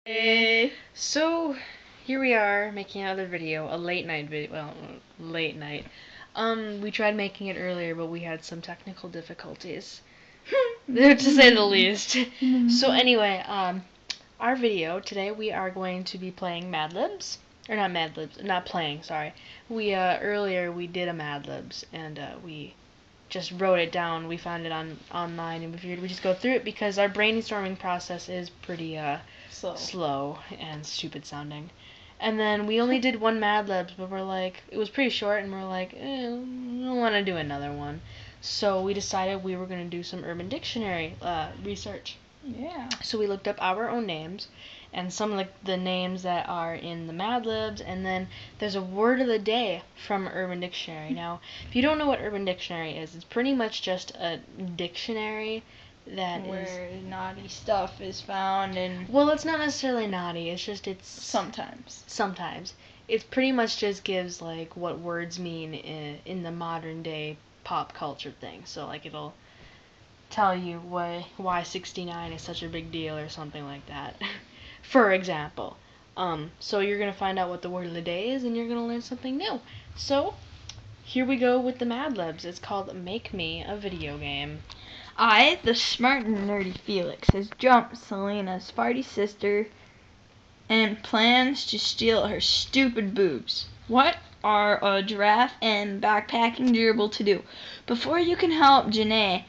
Hey. So, here we are making another video, a late night video. Well, late night. We tried making it earlier, but we had some technical difficulties, to say the least. So anyway, our video today, we are going to be playing Mad Libs, or not Mad Libs, not playing. Sorry. We earlier we did a Mad Libs, and we just wrote it down. We found it online, and we figured we'd just go through it because our brainstorming process is pretty slow and stupid sounding. And then we only did one Mad Libs, but we're like, it was pretty short, and we're like, we don't want to do another one. So we decided we were going to do some Urban Dictionary research. Yeah. So we looked up our own names and some of the names that are in the Mad Libs, and then there's a word of the day from Urban Dictionary. Now, if you don't know what Urban Dictionary is, it's pretty much just a dictionary where naughty stuff is found, and well, it's not necessarily naughty. It's just sometimes it pretty much just gives like what words mean in the modern day pop culture thing. So like it'll tell you why 69 is such a big deal or something like that. For example. So you're gonna find out what the word of the day is, and you're gonna learn something new. So here we go with the Mad Libs. It's called Make Me a Video Game. I, the smart and nerdy Felix, has jumped Selena's party sister and plans to steal her stupid boobs. What are a giraffe and backpacking gerbil to do? Before you can help Janae,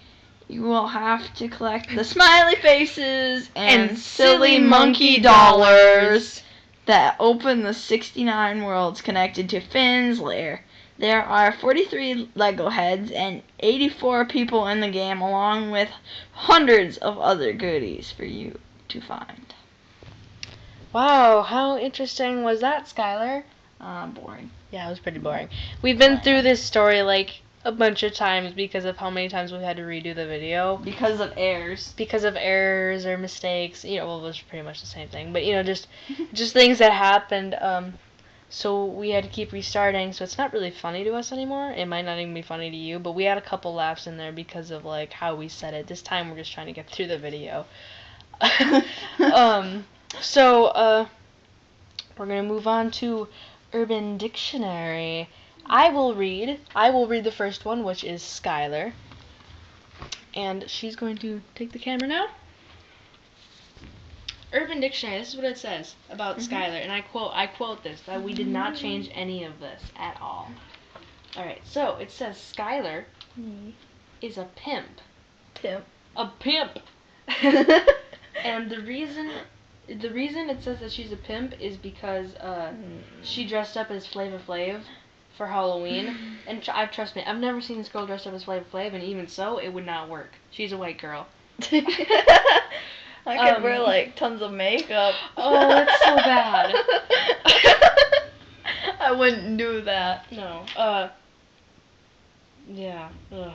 you will have to collect the smiley faces and silly monkey dollars that open the 69 worlds connected to Finn's lair. There are 43 Lego heads and 84 people in the game, along with hundreds of other goodies for you to find. Wow, how interesting was that, Skylar? Boring. Yeah, it was pretty boring. We've been through this story like a bunch of times because of how many times we've had to redo the video. Because of errors. Because of errors or mistakes. You know, well, it was pretty much the same thing. But, you know, just things that happened. So we had to keep restarting. So it's not really funny to us anymore. It might not even be funny to you. But we had a couple laughs in there because of, like, how we said it. This time we're just trying to get through the video. So we're going to move on to Urban Dictionary. I will read the first one, which is Skylar. And she's going to take the camera now. Urban Dictionary, this is what it says about Skylar, and I quote this, that we did not change any of this at all. Alright, so it says Skylar is a pimp. A pimp. And the reason it says that she's a pimp is because she dressed up as Flava Flav for Halloween. And trust me, I've never seen this girl dressed up as Flava Flav, and even so, it would not work. She's a white girl. I could wear like tons of makeup. Oh, that's so bad. I wouldn't do that. No. Yeah. Ugh.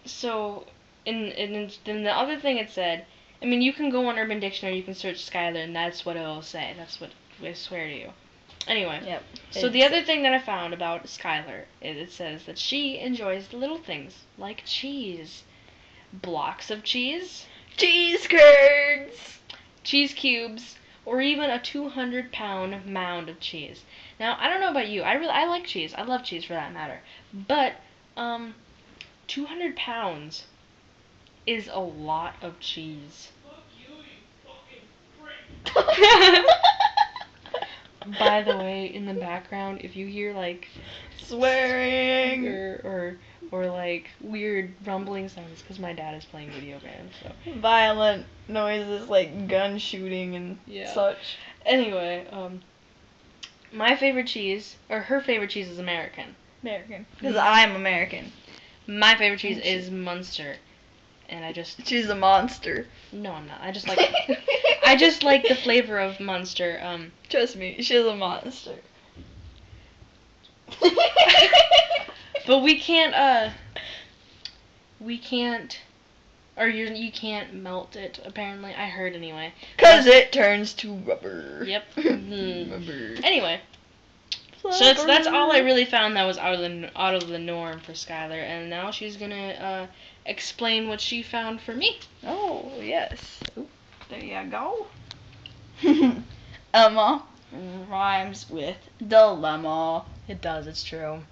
So, and then the other thing it said, I mean, you can go on Urban Dictionary, you can search Skylar, and that's what it'll say. That's what I swear to you. Anyway. Yep. So the other thing that I found about Skylar is it says that she enjoys the little things, like cheese. Blocks of cheese. Cheese curds. Cheese cubes. Or even a 200-pound mound of cheese. Now, I don't know about you. I like cheese. I love cheese for that matter. But, 200 pounds is a lot of cheese. Fuck you fucking prick. By the way, in the background, if you hear like swearing or like weird rumbling sounds, because my dad is playing video games. So violent noises like gun shooting and such. Anyway, my favorite cheese, or her favorite cheese, is American. Because I'm American. My favorite cheese is Munster. And she's a monster. No, I'm not. I just like the flavor of Munster. Trust me, she's a monster. But you can't melt it, apparently. I heard anyway. 'Cause it turns to rubber. Yep. Rubber. Anyway. So that's all I really found that was out of the norm for Skylar, and now she's gonna explain what she found for me. Oh, yes. There you go. Emma rhymes with dilemma. It does, it's true.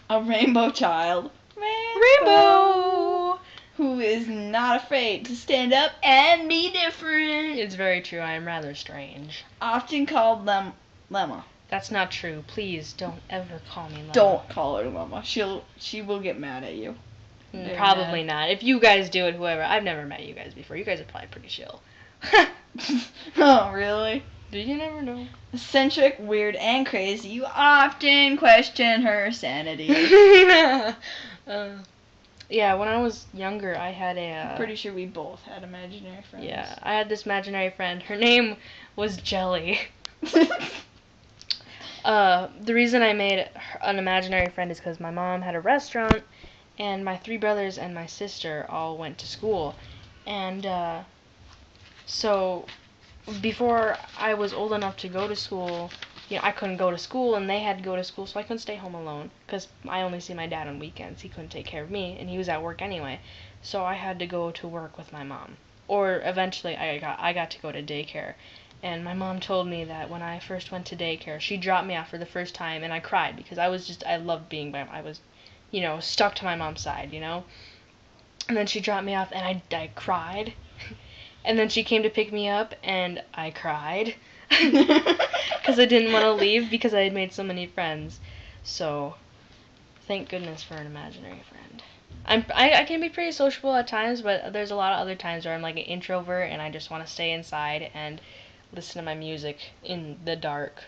A rainbow child. Rainbow! Who is not afraid to stand up and be different. It's very true. I am rather strange. Often called Lemma. That's not true. Please don't ever call me Lemma. Don't call her Lemma. She will get mad at you. Probably not. If you guys do it, whoever. I've never met you guys before. You guys are probably pretty chill. Oh, really? You never know. Eccentric, weird, and crazy. You often question her sanity. Yeah, when I was younger, I had I'm pretty sure we both had imaginary friends. Yeah, I had this imaginary friend. Her name was Jelly. The reason I made an imaginary friend is because my mom had a restaurant, and my 3 brothers and my sister all went to school. And so before I was old enough to go to school, I couldn't go to school, and they had to go to school, so I couldn't stay home alone, because I only see my dad on weekends. He couldn't take care of me, and he was at work anyway, so I had to go to work with my mom. Or eventually I got to go to daycare, and my mom told me that when I first went to daycare, she dropped me off for the first time, and I cried, because I loved being by, I was, stuck to my mom's side, and then she dropped me off, and I cried, and then she came to pick me up, and I cried. Because I didn't want to leave because I had made so many friends. So, thank goodness for an imaginary friend. I can be pretty sociable at times, but there's a lot of other times where I'm like an introvert and I just want to stay inside and listen to my music in the dark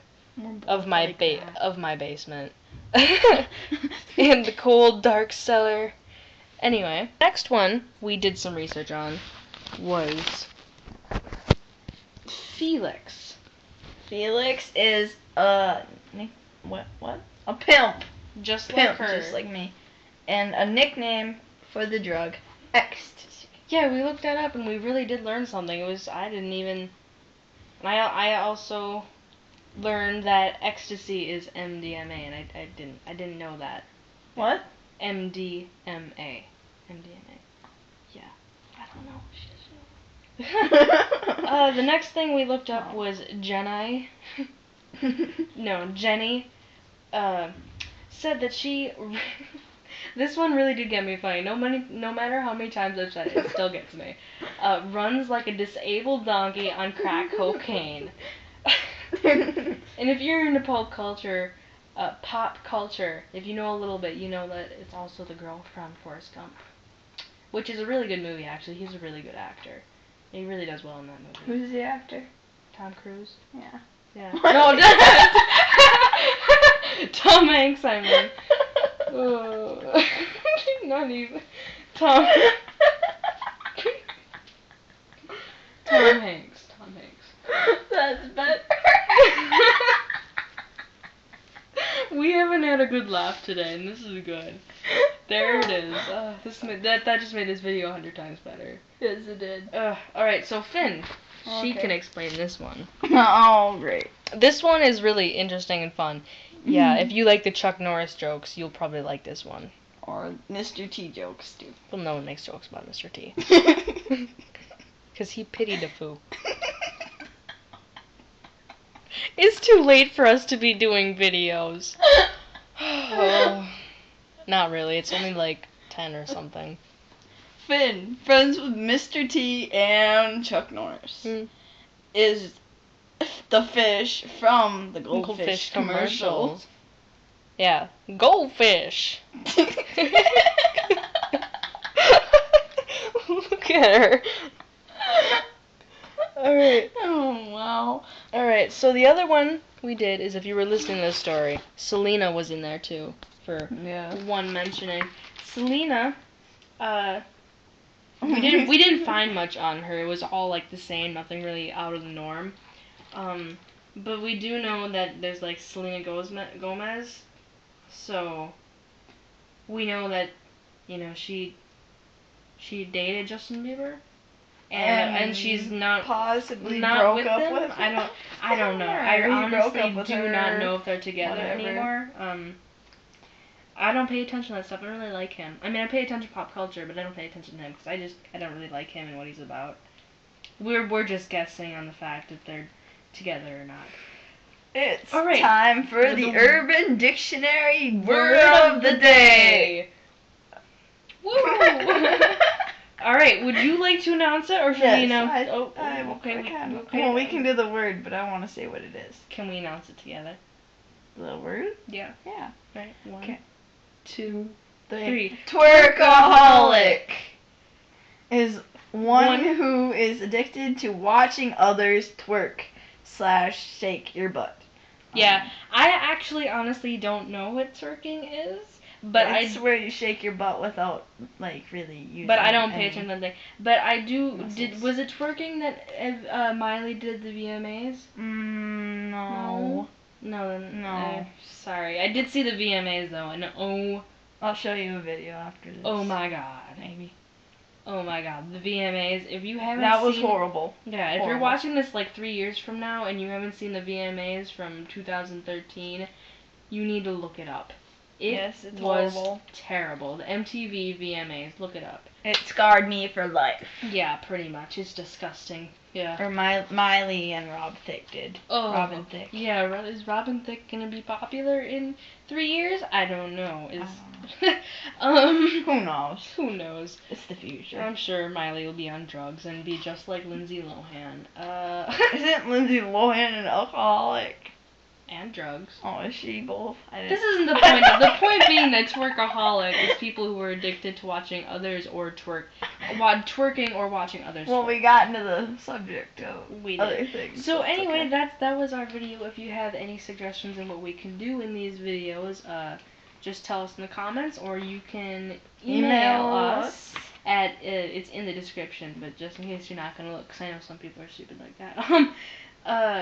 of my basement. In the cold, dark cellar. Anyway, next one we did some research on was Felix. Felix is a pimp. Just Pimp, like her. just like me. And a nickname for the drug ecstasy. Yeah, we looked that up and we really did learn something. I also learned that ecstasy is MDMA, and I didn't know that. What? MDMA. Yeah. I don't know. The next thing we looked up was Jenny. Jenny said that she. This one really did get me funny. No matter how many times I've said it, it still gets me. Runs like a disabled donkey on crack cocaine. And if you're into pop culture, if you know a little bit, you know that it's also the girl from Forrest Gump, which is a really good movie. Actually, he's a really good actor. He really does well in that movie. Who's the actor? Tom Cruise. Yeah. Yeah. No, Tom Hanks, I mean. Oh. Not even. Tom Hanks. That's better. We haven't had a good laugh today, and this is good. There it is. That just made this video 100 times better. Yes, it did. Alright, so Finn, she Okay. can explain this one. Oh, great. This one is really interesting and fun. Yeah, if you like the Chuck Norris jokes, you'll probably like this one. Or Mr. T jokes, too. Well, no one makes jokes about Mr. T. Because he pitied a foo. It's too late for us to be doing videos. Oh, not really. It's only like 10 or something. Finn, friends with Mr. T and Chuck Norris, is the fish from the Goldfish commercial. Yeah, goldfish. Look at her. Alright. Oh, wow. Alright, so the other one we did is, if you were listening to this story, Selena was in there too, for one mentioning. Selena, we didn't find much on her. It was all like the same, nothing really out of the norm. But we do know that there's like Selena Gomez, so we know that, she dated Justin Bieber. And she's not possibly not broke with up him. with him. I don't know. I honestly do not know if they're together anymore. I don't pay attention to that stuff. I don't really like him. I mean, I pay attention to pop culture, but I don't pay attention to him because I don't really like him and what he's about. We're just guessing on the fact if they're together or not. It's All right. time for the Urban Dictionary Word of the Day. Woo! All right. Would you like to announce it, or should we announce? Well, we can do the word, but I want to say what it is. Can we announce it together? The word? Yeah. Yeah. Right. 1, Okay. 2, 3. Twerkaholic is one who is addicted to watching others twerk / shake your butt. Yeah, I actually honestly don't know what twerking is, but it's where you shake your butt without like really using. But I don't pay attention to that. But I do. Muscles. Was it twerking that Miley did the VMAs? No. No. Sorry, I did see the VMAs though, and I'll show you a video after this. oh my god, Maybe. oh my god, the VMAs. If you haven't, That was horrible. Yeah, if you're Horrible. watching this like 3 years from now and you haven't seen the VMAs from 2013, you need to look it up. It's was horrible. terrible. The MTV VMAs, look it up. It scarred me for life. Yeah, pretty much. It's disgusting. Yeah. Or Miley and Rob Thicke did. Oh. Robin Thicke. Yeah, is Robin Thicke gonna be popular in 3 years? I don't know. Who knows? Who knows? It's the future. I'm sure Miley will be on drugs and be just like Lindsay Lohan. Isn't Lindsay Lohan an alcoholic? And drugs. Oh, is she both? This isn't the point. The point being that twerkaholic is people who are addicted to watching others or twerking or watching others. Well, twerk. we got into the subject of We other did. things. So it's anyway, okay. that was our video. If you have any suggestions on what we can do in these videos, just tell us in the comments, or you can email us at it's in the description. But just in case you're not gonna look, because I know some people are stupid like that.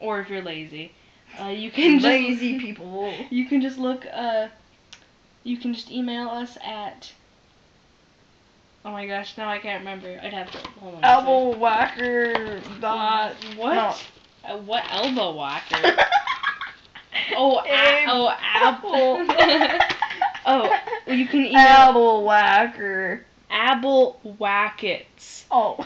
Or if you're lazy. You can lazy people. You can just look. You can just email us at. Oh my gosh! Now I can't remember. I'd have to hold on. Abblewhacker dot. What? No. What elbow whacker? Oh, Apple. Oh, well, you can email Abblewhacker. Abblewhackets. Oh.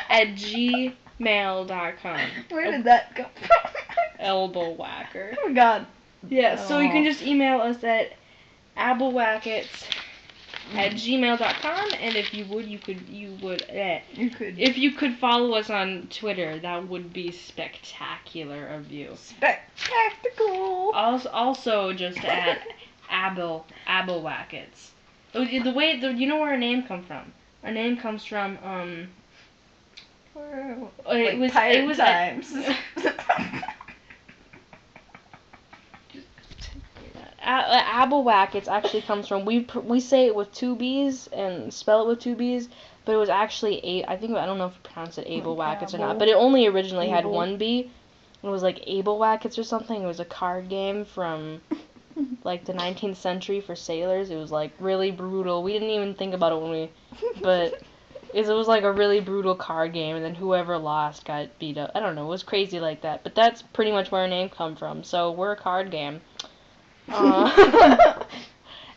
at gmail.com. Where did that come from? Elbow whacker. Oh God. Yeah, so you can just email us at abblewhackets at gmail.com, and if you would, if you could follow us on Twitter, that would be spectacular of you. Spectacular. Also just at Abblewhackets. You know where our name comes from? Our name comes from Like it was times. Abblewhackets actually comes from we say it with 2 B's and spell it with 2 B's, but it was actually I don't know if you pronounce it Abblewhackets or not, but it only originally had 1 B. It was like Abblewhackets or something. It was a card game from like the 19th century for sailors. It was like really brutal. We didn't even think about it but it was like a really brutal card game, and then whoever lost got beat up. I don't know. It was crazy like that, but that's pretty much where our name come from. So we're a card game.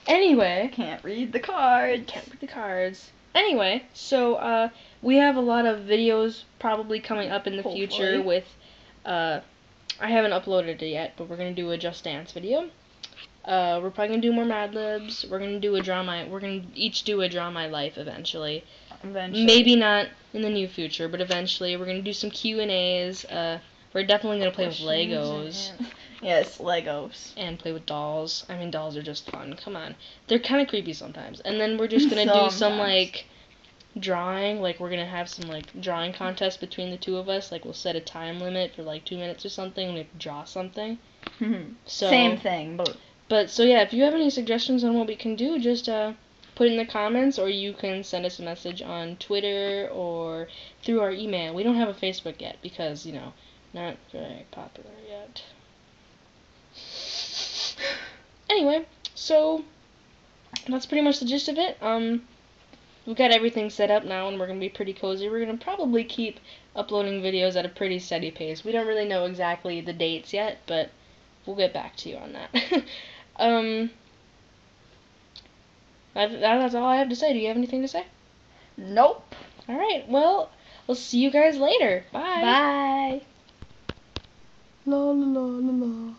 Anyway. Can't read the cards. Anyway, so we have a lot of videos probably coming up in the future with I haven't uploaded it yet, but we're gonna do a Just Dance video. We're probably gonna do more Mad Libs. We're gonna do we're gonna each do a Draw My Life eventually. Maybe not in the near future, but eventually. We're gonna do some Q&As. We're definitely gonna play with Legos. Yes, Legos. And play with dolls. I mean, dolls are just fun. Come on. They're kind of creepy sometimes. And then we're just going to do some, like, drawing. Like, we're going to have some, like, drawing contests between the two of us. Like, we'll set a time limit for, like, 2 minutes or something. And we have to draw something. So, same thing. But, so, yeah, if you have any suggestions on what we can do, just put it in the comments. Or you can send us a message on Twitter or through our email. We don't have a Facebook yet because, you know, not very popular yet. Anyway, so that's pretty much the gist of it. We've got everything set up now, and we're going to be pretty cozy. We're going to probably keep uploading videos at a pretty steady pace. We don't really know exactly the dates yet, but we'll get back to you on that. That's all I have to say. Do you have anything to say? Nope. All right. Well, we'll see you guys later. Bye. Bye. La la la la la.